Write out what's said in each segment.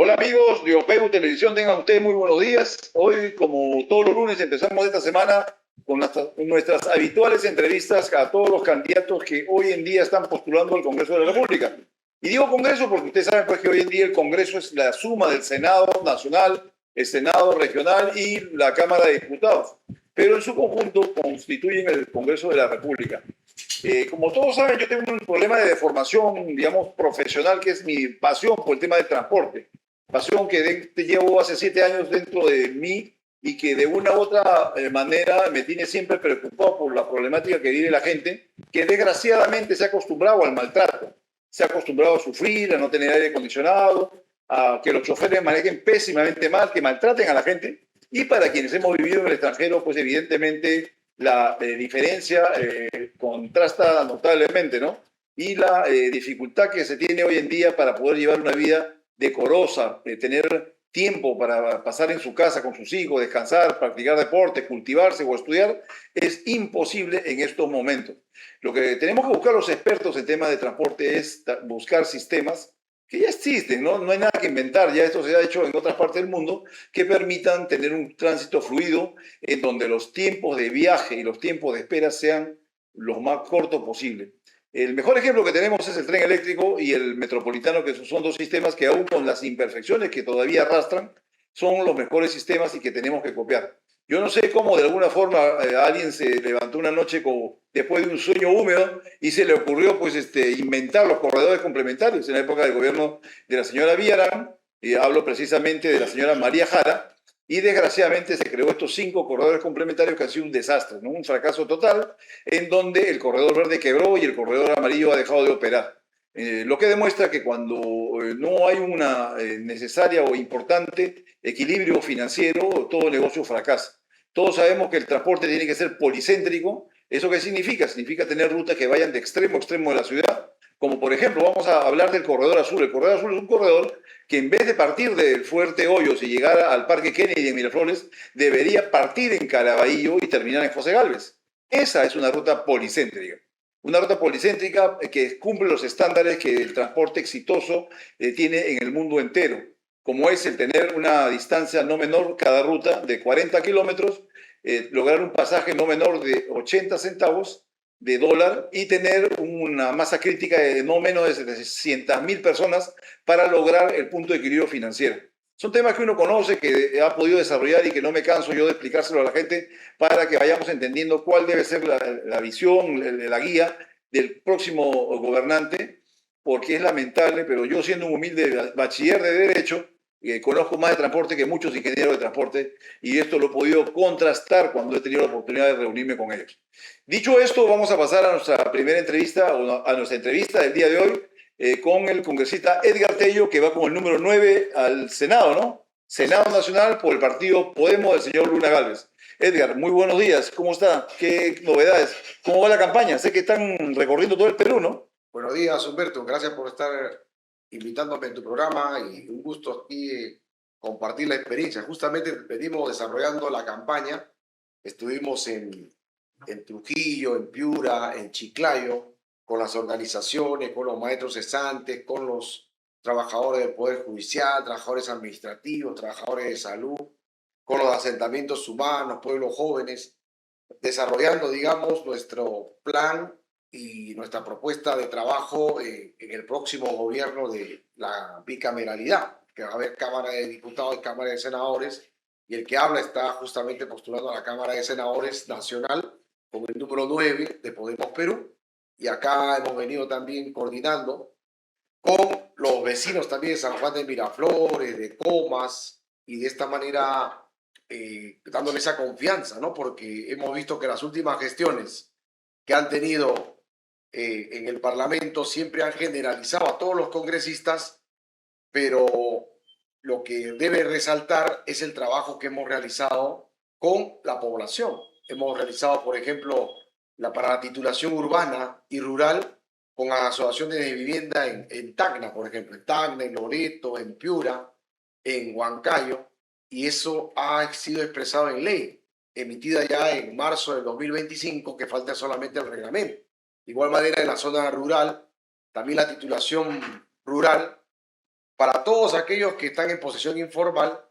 Hola amigos de Opeu Televisión, tengan ustedes muy buenos días. Hoy, como todos los lunes, empezamos esta semana con nuestras habituales entrevistas a todos los candidatos que hoy en día están postulando al Congreso de la República. Y digo Congreso porque ustedes saben pues, que hoy en día el Congreso es la suma del Senado Nacional, el Senado Regional y la Cámara de Diputados. Pero en su conjunto constituyen el Congreso de la República. Como todos saben, yo tengo un problema de deformación, digamos, profesional, que es mi pasión por el tema del transporte. Pasión que llevo hace 7 años dentro de mí y que de una u otra manera me tiene siempre preocupado por la problemática que vive la gente, que desgraciadamente se ha acostumbrado al maltrato, se ha acostumbrado a sufrir, a no tener aire acondicionado, a que los choferes manejen pésimamente mal, que maltraten a la gente. Y para quienes hemos vivido en el extranjero, pues evidentemente la diferencia contrasta notablemente, ¿no? Y la dificultad que se tiene hoy en día para poder llevar una vida decorosa, tener tiempo para pasar en su casa con sus hijos, descansar, practicar deporte, cultivarse o estudiar, es imposible en estos momentos. Lo que tenemos que buscar los expertos en temas de transporte es buscar sistemas que ya existen, ¿no? No hay nada que inventar, ya esto se ha hecho en otras partes del mundo, que permitan tener un tránsito fluido en donde los tiempos de viaje y los tiempos de espera sean los más cortos posible. El mejor ejemplo que tenemos es el tren eléctrico y el metropolitano, que son dos sistemas que aún con las imperfecciones que todavía arrastran, son los mejores sistemas y que tenemos que copiar. Yo no sé cómo de alguna forma alguien se levantó una noche después de un sueño húmedo y se le ocurrió pues, inventar los corredores complementarios en la época del gobierno de la señora Villarán, y hablo precisamente de la señora María Jara, y desgraciadamente se creó estos 5 corredores complementarios que han sido un desastre, ¿no? Un fracaso total, en donde el corredor verde quebró y el corredor amarillo ha dejado de operar. Lo que demuestra que cuando no hay una necesaria o importante equilibrio financiero, todo negocio fracasa. Todos sabemos que el transporte tiene que ser policéntrico. ¿Eso qué significa? Significa tener rutas que vayan de extremo a extremo de la ciudad. Como por ejemplo, vamos a hablar del corredor azul. El corredor azul es un corredor que en vez de partir del Fuerte Hoyos y llegar al Parque Kennedy en Miraflores, debería partir en Caraballo y terminar en José Gálvez. Esa es una ruta policéntrica. Una ruta policéntrica que cumple los estándares que el transporte exitoso tiene en el mundo entero, como es el tener una distancia no menor cada ruta de 40 kilómetros, lograr un pasaje no menor de 80 centavos de dólar y tener una masa crítica de no menos de 700.000 personas para lograr el punto de equilibrio financiero. Son temas que uno conoce, que ha podido desarrollar y que no me canso yo de explicárselo a la gente para que vayamos entendiendo cuál debe ser la visión, la guía del próximo gobernante, porque es lamentable, pero yo siendo un humilde bachiller de Derecho, conozco más de transporte que muchos ingenieros de transporte y esto lo he podido contrastar cuando he tenido la oportunidad de reunirme con ellos. Dicho esto, vamos a pasar a nuestra primera entrevista, a nuestra entrevista del día de hoy, con el congresista Edgar Tello, que va con el número 9 al Senado, ¿no? Senado Nacional por el partido Podemos del señor Luna Gálvez. Edgar, muy buenos días, ¿cómo está? ¿Qué novedades? ¿Cómo va la campaña? Sé que están recorriendo todo el Perú, ¿no? Buenos días, Humberto. Gracias por estar invitándome en tu programa y un gusto aquí compartir la experiencia. Justamente venimos desarrollando la campaña. Estuvimos en Trujillo, en Piura, en Chiclayo, con las organizaciones, con los maestros cesantes, con los trabajadores del Poder Judicial, trabajadores administrativos, trabajadores de salud, con los asentamientos humanos, pueblos jóvenes, desarrollando, digamos, nuestro plan y nuestra propuesta de trabajo en el próximo gobierno de la bicameralidad, que va a haber Cámara de Diputados y Cámara de Senadores, y el que habla está justamente postulando a la Cámara de Senadores Nacional con el número 9 de Podemos Perú, y acá hemos venido también coordinando con los vecinos también de San Juan de Miraflores, de Comas, y de esta manera dándole esa confianza, ¿no? Porque hemos visto que las últimas gestiones que han tenido en el Parlamento siempre han generalizado a todos los congresistas, pero lo que debe resaltar es el trabajo que hemos realizado con la población. Hemos realizado, por ejemplo, para la titulación urbana y rural con asociaciones de vivienda en Tacna, por ejemplo, en Tacna, en Loreto, en Piura, en Huancayo, y eso ha sido expresado en ley, emitida ya en marzo del 2025, que falta solamente el reglamento. De igual manera, en la zona rural, también la titulación rural Para todos aquellos que están en posesión informal,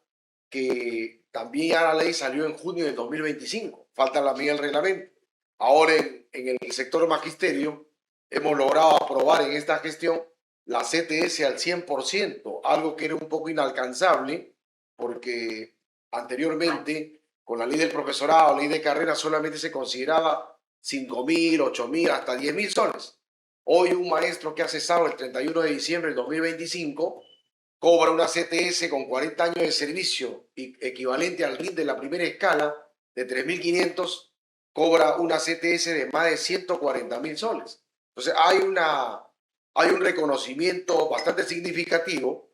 que también ya la ley salió en junio de 2025, falta la mía el reglamento. Ahora en el sector magisterio hemos logrado aprobar en esta gestión la CTS al 100%, algo que era un poco inalcanzable porque anteriormente con la ley del profesorado, ley de carrera, solamente se consideraba 5.000, 8.000, hasta 10.000 soles. Hoy un maestro que ha cesado el 31 de diciembre del 2025 cobra una CTS con 40 años de servicio y equivalente al RIT de la primera escala de 3.500, cobra una CTS de más de 140.000 soles. Entonces hay un reconocimiento bastante significativo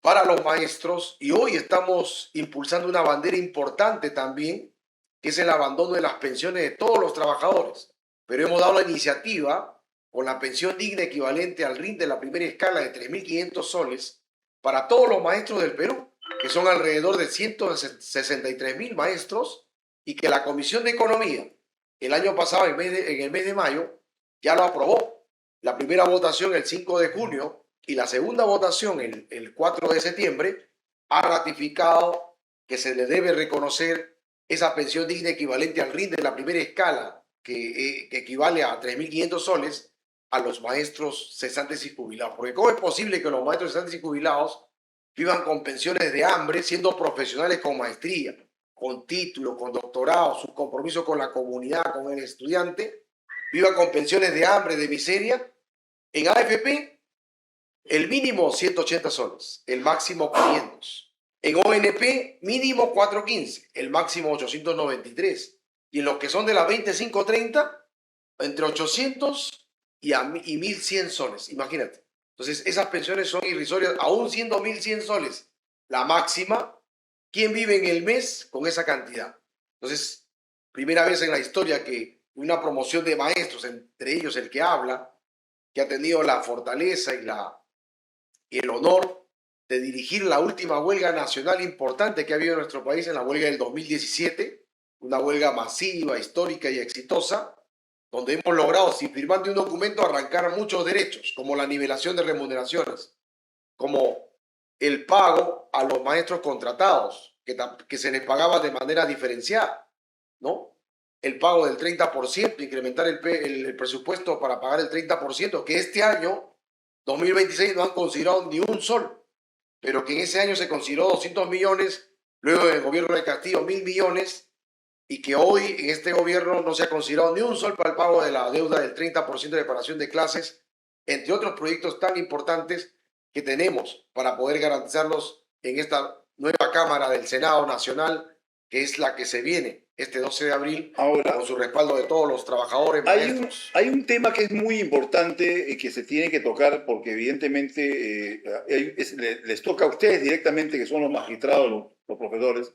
para los maestros y hoy estamos impulsando una bandera importante también, que es el abandono de las pensiones de todos los trabajadores. Pero hemos dado la iniciativa con la pensión digna equivalente al RIT de la primera escala de 3.500 soles para todos los maestros del Perú, que son alrededor de 163.000 maestros, y que la Comisión de Economía el año pasado, en el mes de mayo, ya lo aprobó. La primera votación el 5 de junio y la segunda votación el 4 de septiembre ha ratificado que se le debe reconocer esa pensión digna equivalente al RIT de la primera escala, que equivale a 3.500 soles, a los maestros cesantes y jubilados. Porque ¿cómo es posible que los maestros cesantes y jubilados vivan con pensiones de hambre siendo profesionales con maestría, con título, con doctorado, su compromiso con la comunidad, con el estudiante, vivan con pensiones de hambre, de miseria? En AFP, el mínimo 180 soles, el máximo 500. En ONP, mínimo 415, el máximo 893. Y en los que son de las 25-30, entre 800 y 1.100 soles, imagínate. Entonces, esas pensiones son irrisorias, aún siendo 1.100 soles la máxima. ¿Quién vive en el mes con esa cantidad? Entonces, primera vez en la historia que una promoción de maestros, entre ellos el que habla, que ha tenido la fortaleza y el honor de dirigir la última huelga nacional importante que ha habido en nuestro país, en la huelga del 2017, una huelga masiva, histórica y exitosa, donde hemos logrado, sin firmar de un documento, arrancar muchos derechos, como la nivelación de remuneraciones, como el pago a los maestros contratados, que se les pagaba de manera diferenciada, ¿no? El pago del 30%, incrementar el presupuesto para pagar el 30%, que este año, 2026, no han considerado ni un sol, pero que en ese año se consideró 200 millones, luego en el gobierno de Castillo 1.000 millones, y que hoy en este gobierno no se ha considerado ni un sol para el pago de la deuda del 30% de preparación de clases, entre otros proyectos tan importantes que tenemos para poder garantizarlos en esta nueva Cámara del Senado Nacional, que es la que se viene este 12 de abril, Ahora, con su respaldo de todos los trabajadores, maestros. hay un tema que es muy importante y que se tiene que tocar porque evidentemente les toca a ustedes directamente, que son los magistrados, los profesores.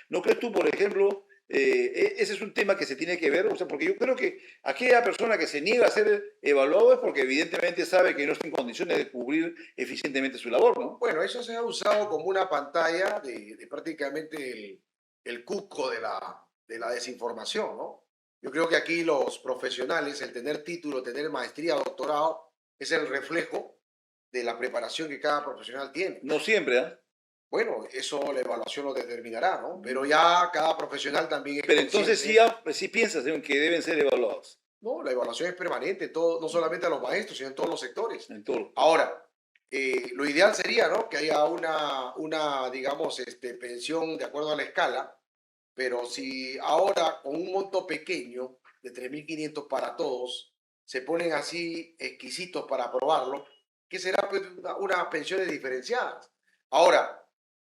¿No crees tú, por ejemplo, ese es un tema que se tiene que ver? O sea, porque yo creo que aquella persona que se niega a ser evaluado es porque evidentemente sabe que no está en condiciones de cubrir eficientemente su labor, ¿no? Bueno, eso se ha usado como una pantalla de prácticamente el cuco de la desinformación, ¿no? Yo creo que aquí los profesionales, el tener título, tener maestría, doctorado, es el reflejo de la preparación que cada profesional tiene. No siempre, ¿eh? Bueno, eso la evaluación lo determinará, ¿no? Pero ya cada profesional también es Pero entonces consciente. sí piensas en que deben ser evaluados No, la evaluación es permanente, todo, no solamente a los maestros, sino en todos los sectores. en todo. Ahora, lo ideal sería, ¿no?, que haya digamos, pensión de acuerdo a la escala, pero si ahora con un monto pequeño de 3.500 para todos se ponen así exquisitos para aprobarlo, ¿qué será pues unas pensiones diferenciadas? Ahora,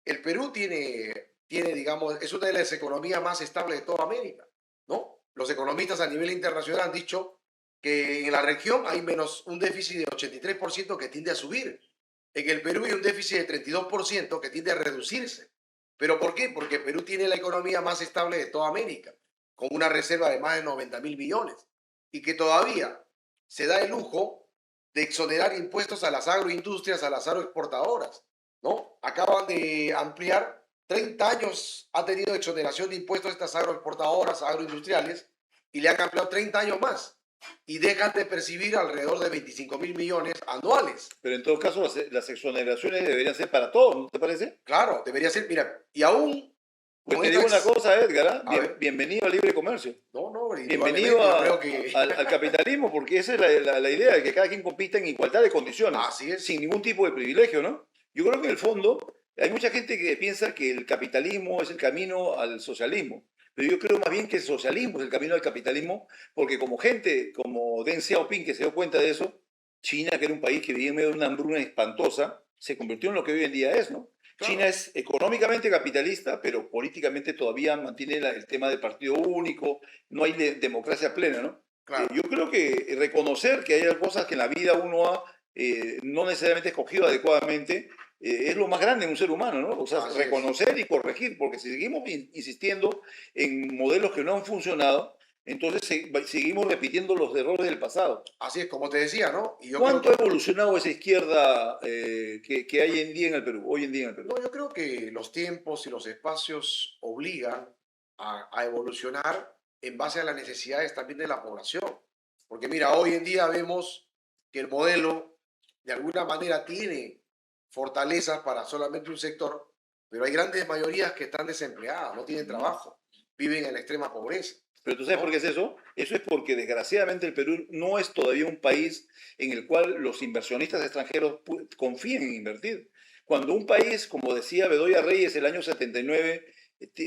el Perú tiene, digamos, es una de las economías más estables de toda América, ¿no? Los economistas a nivel internacional han dicho que en la región hay menos un déficit de 83% que tiende a subir. En el Perú hay un déficit de 32% que tiende a reducirse. ¿Pero por qué? Porque Perú tiene la economía más estable de toda América, con una reserva de más de 90.000 millones, y que todavía se da el lujo de exonerar impuestos a las agroindustrias, a las agroexportadoras, ¿no? Acaban de ampliar, 30 años ha tenido exoneración de impuestos a estas agroexportadoras, agroindustriales, y le han ampliado 30 años más. y dejan de percibir alrededor de 25.000 millones anuales. Pero en todo caso, las exoneraciones deberían ser para todos, ¿no te parece? Claro, debería ser, mira, y aún Pues con te digo una estas... cosa, Edgar, ¿ah? A ver, Bienvenido al libre comercio. no, no, Bienvenido indudablemente, yo creo que al capitalismo, porque esa es la idea, de que cada quien compita en igualdad de condiciones, así sin es. ningún tipo de privilegio, ¿no? Yo creo que en el fondo hay mucha gente que piensa que el capitalismo es el camino al socialismo, pero yo creo más bien que el socialismo es el camino al capitalismo, porque como gente, como Deng Xiaoping, que se dio cuenta de eso, China, que era un país que vivía en medio de una hambruna espantosa, se convirtió en lo que hoy en día es, ¿no? China Claro, es económicamente capitalista, pero políticamente todavía mantiene el tema del partido único, no hay democracia plena, ¿no? claro, Yo creo que reconocer que hay cosas que en la vida uno ha no necesariamente escogido adecuadamente es lo más grande en un ser humano, ¿no? O sea, así es. reconocer y corregir, porque si seguimos insistiendo en modelos que no han funcionado, entonces seguimos repitiendo los errores del pasado. Así es, como te decía, ¿no? Y yo creo ¿Cuánto ha que, evolucionado esa izquierda que hay en día en el Perú, hoy en día en el Perú? no, yo creo que los tiempos y los espacios obligan a evolucionar en base a las necesidades también de la población. Porque mira, hoy en día vemos que el modelo de alguna manera tiene fortalezas para solamente un sector, pero hay grandes mayorías que están desempleadas, no tienen Ujú. trabajo, viven en la extrema pobreza, Pero tú sabes por qué ¿no? es eso. Eso es porque desgraciadamente el Perú no es todavía un país en el cual los inversionistas extranjeros confíen en invertir. Cuando un país, como decía Bedoya Reyes el año 79,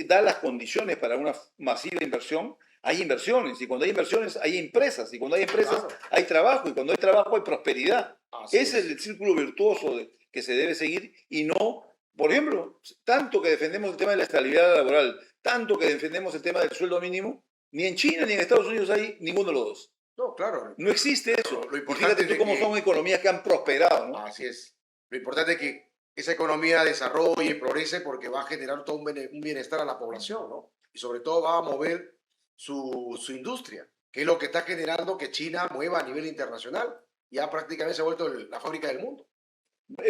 da las condiciones para una masiva inversión, hay inversiones. Y cuando hay inversiones, hay empresas. Y cuando hay empresas, Claro, hay trabajo. Y cuando hay trabajo, hay prosperidad. así Ese es es. el círculo virtuoso que se debe seguir y no, por ejemplo, tanto que defendemos el tema de la estabilidad laboral, tanto que defendemos el tema del sueldo mínimo, ni en China ni en Estados Unidos hay ninguno de los dos. No, claro, No existe eso. lo Y importante fíjate es tú de cómo son que, economías que han prosperado, ¿no? así es, lo importante es que esa economía desarrolle y progrese porque va a generar todo un bienestar a la población, ¿no? Y sobre todo va a mover su industria, que es lo que está generando que China mueva a nivel internacional. Ya prácticamente se ha vuelto la fábrica del mundo.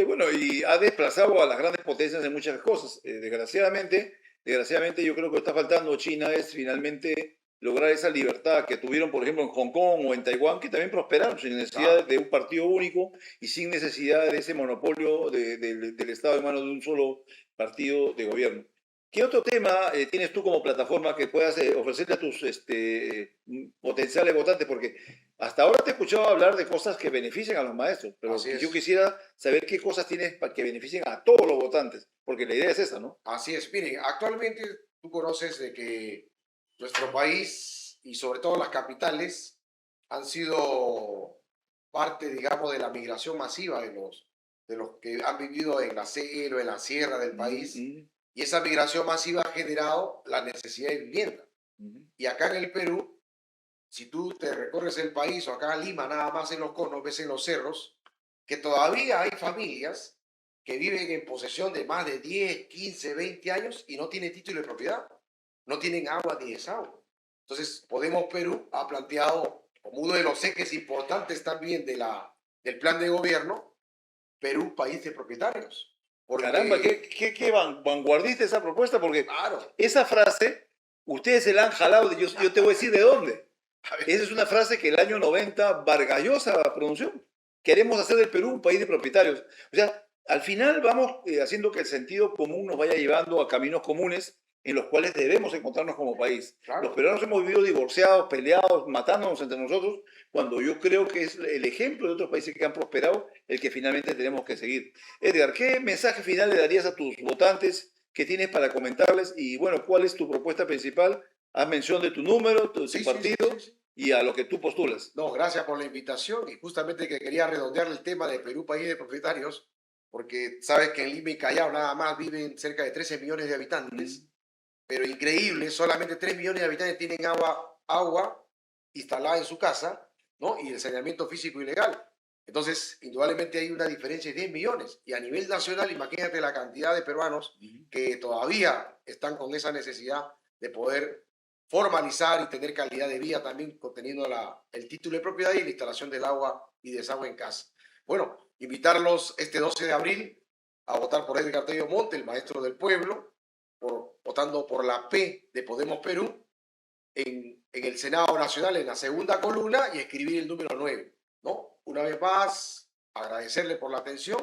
Bueno, y ha desplazado a las grandes potencias en muchas cosas. Desgraciadamente, yo creo que está faltando China es finalmente lograr esa libertad que tuvieron, por ejemplo, en Hong Kong o en Taiwán, que también prosperaron sin necesidad Claro. de un partido único y sin necesidad de ese monopolio del Estado en manos de un solo partido de gobierno. ¿Qué otro tema tienes tú como plataforma que puedas ofrecerle a tus potenciales votantes? Porque hasta ahora te he escuchado hablar de cosas que benefician a los maestros, pero Así yo es. quisiera saber qué cosas tienes para que beneficien a todos los votantes, porque la idea es esa, ¿no? Así es. Miren, actualmente tú conoces de que nuestro país y sobre todo las capitales han sido parte, digamos, de la migración masiva de los que han vivido en la selva, en la sierra del Mm, país. mm, Y esa migración masiva ha generado la necesidad de vivienda. mm. Y acá en el Perú, si tú te recorres el país o acá en Lima, nada más en los conos, ves en los cerros, que todavía hay familias que viven en posesión de más de 10, 15, 20 años y no tienen título de propiedad, no tienen agua ni desagüe. Entonces, Podemos Perú ha planteado como uno de los ejes importantes también del plan de gobierno, Perú, país de propietarios. Caramba, qué, Porque, qué vanguardista esa propuesta, porque claro, esa frase, ustedes se la han jalado, yo te voy a decir de dónde. a ver, Esa es una frase que el año 90 Vargas Llosa pronunció. Queremos hacer del Perú un país de propietarios. O sea, al final vamos haciendo que el sentido común nos vaya llevando a caminos comunes en los cuales debemos encontrarnos como país. Los claro, peruanos hemos vivido divorciados, peleados, matándonos entre nosotros, cuando yo creo que es el ejemplo de otros países que han prosperado el que finalmente tenemos que seguir. Edgar, ¿qué mensaje final le darías a tus votantes que tienes para comentarles? Y bueno, ¿cuál es tu propuesta principal? Haz mención de tu número, tu sí, sí, sí, sí, partido sí. y a lo que tú postulas. No, gracias por la invitación y justamente que quería redondear el tema de Perú, país de propietarios, porque sabes que en Lima y Callao nada más viven cerca de 13 millones de habitantes, Mm. pero increíble, solamente 3 millones de habitantes tienen agua instalada en su casa, ¿no? Y el saneamiento físico y legal. Entonces, indudablemente hay una diferencia de 10 millones. Y a nivel nacional, imagínate la cantidad de peruanos que todavía están con esa necesidad de poder formalizar y tener calidad de vida también conteniendo el título de propiedad y la instalación del agua y desagüe en casa. Bueno, invitarlos este 12 de abril a votar por Edgar Tello Monte, el maestro del pueblo, votando por la P de Podemos Perú en el Senado Nacional, en la segunda columna, y escribir el número 9, ¿no? Una vez más, agradecerle por la atención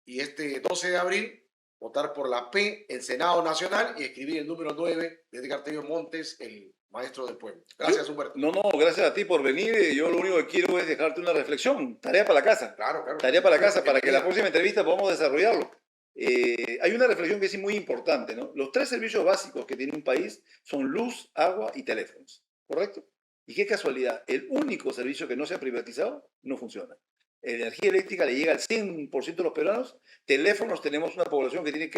y este 12 de abril votar por la P en Senado Nacional y escribir el número 9 de Edgar Tello Montes, el maestro del pueblo. Gracias, Humberto. No, gracias a ti por venir. Yo lo único que quiero es dejarte una reflexión, tarea para la casa. Claro. Tarea para la casa, para que la próxima entrevista podamos desarrollarlo. Hay una reflexión que es muy importante, ¿no? Los 3 servicios básicos que tiene un país son luz, agua y teléfonos, ¿correcto? Y qué casualidad, el único servicio que no se ha privatizado no funciona. Energía eléctrica le llega al 100% de los peruanos. Teléfonos, tenemos una población que tiene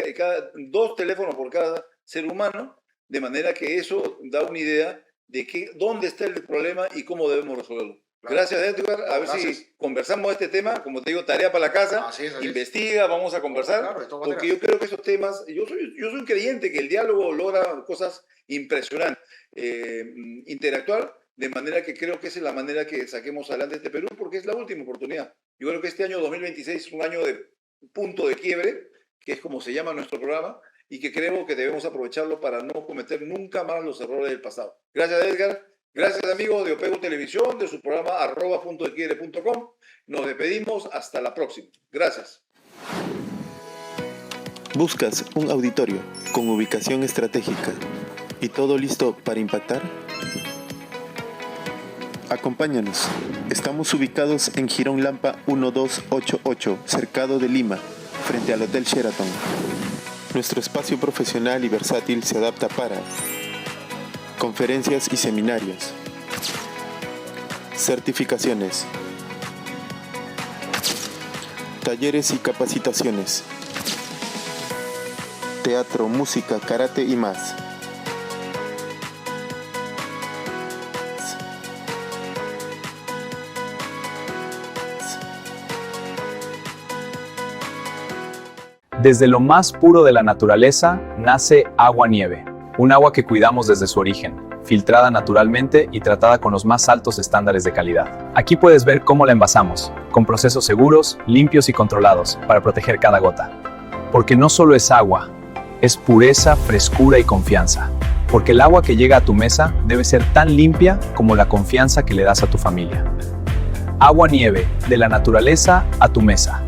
2 teléfonos por cada ser humano, de manera que eso da una idea de dónde está el problema y cómo debemos resolverlo. Claro. Gracias, Edgar. A ver si conversamos de este tema. Como te digo, tarea para la casa. Así es. Investiga, vamos a conversar. Claro, porque yo creo que esos temas, yo soy un creyente que el diálogo logra cosas impresionantes. Interactuar, de manera que creo que esa es la manera que saquemos adelante este Perú, porque es la última oportunidad. Yo creo que este año 2026 es un año de punto de quiebre, que es como se llama nuestro programa, y que creo que debemos aprovecharlo para no cometer nunca más los errores del pasado. Gracias, Edgar. Gracias, amigos de Opego Televisión, de su programa @puntodequiebre.com. Nos despedimos. Hasta la próxima. Gracias. ¿Buscas un auditorio con ubicación estratégica y todo listo para impactar? Acompáñanos. Estamos ubicados en Jirón Lampa 1288, Cercado de Lima, frente al Hotel Sheraton. Nuestro espacio profesional y versátil se adapta para conferencias y seminarios, certificaciones, talleres y capacitaciones, teatro, música, karate y más. Desde lo más puro de la naturaleza nace Agua Nieve, un agua que cuidamos desde su origen, filtrada naturalmente y tratada con los más altos estándares de calidad. Aquí puedes ver cómo la envasamos, con procesos seguros, limpios y controlados para proteger cada gota. Porque no solo es agua, es pureza, frescura y confianza. Porque el agua que llega a tu mesa debe ser tan limpia como la confianza que le das a tu familia. Agua Nieve, de la naturaleza a tu mesa.